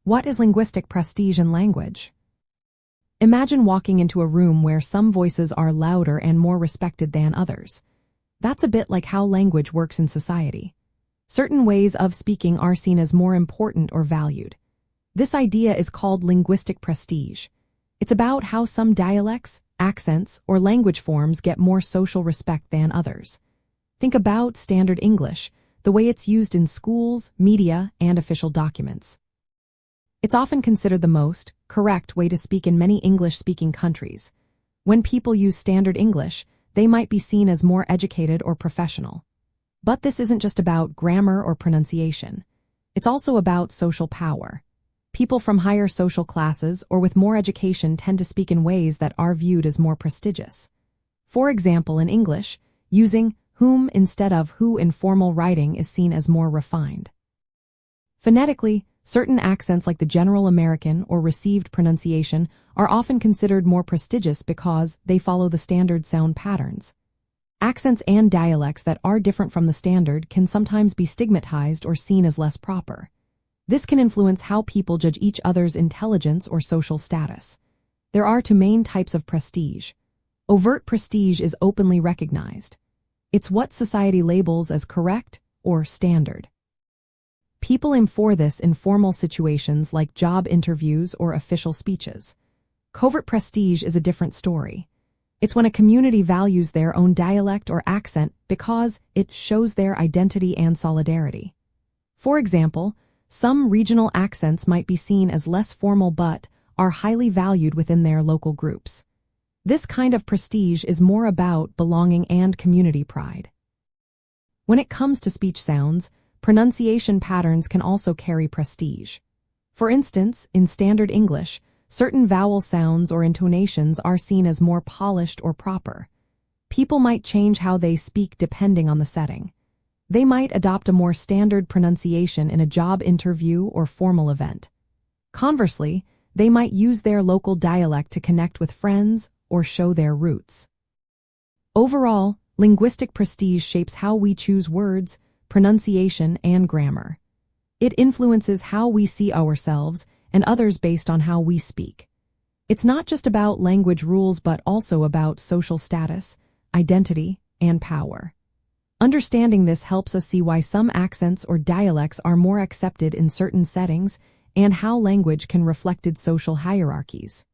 What is linguistic prestige in language? Imagine walking into a room where some voices are louder and more respected than others. That's a bit like how language works in society. Certain ways of speaking are seen as more important or valued. This idea is called linguistic prestige. It's about how some dialects, accents, or language forms get more social respect than others. Think about Standard English, the way it's used in schools, media, and official documents. It's often considered the most correct way to speak in many English-speaking countries. When people use Standard English, they might be seen as more educated or professional. But this isn't just about grammar or pronunciation. It's also about social power. People from higher social classes or with more education tend to speak in ways that are viewed as more prestigious. For example, in English, using whom instead of who in formal writing is seen as more refined. Phonetically, certain accents like the general American or received pronunciation are often considered more prestigious because they follow the standard sound patterns. Accents and dialects that are different from the standard can sometimes be stigmatized or seen as less proper. This can influence how people judge each other's intelligence or social status. There are two main types of prestige. Overt prestige is openly recognized. It's what society labels as correct or standard. People aim for this in formal situations like job interviews or official speeches. Covert prestige is a different story. It's when a community values their own dialect or accent because it shows their identity and solidarity. For example, some regional accents might be seen as less formal but are highly valued within their local groups. This kind of prestige is more about belonging and community pride. When it comes to speech sounds, pronunciation patterns can also carry prestige. For instance, in Standard English, certain vowel sounds or intonations are seen as more polished or proper. People might change how they speak depending on the setting. They might adopt a more standard pronunciation in a job interview or formal event. Conversely, they might use their local dialect to connect with friends or show their roots. Overall, linguistic prestige shapes how we choose words, pronunciation, and grammar. It influences how we see ourselves and others based on how we speak. It's not just about language rules but also about social status, identity, and power. Understanding this helps us see why some accents or dialects are more accepted in certain settings and how language can reflect social hierarchies.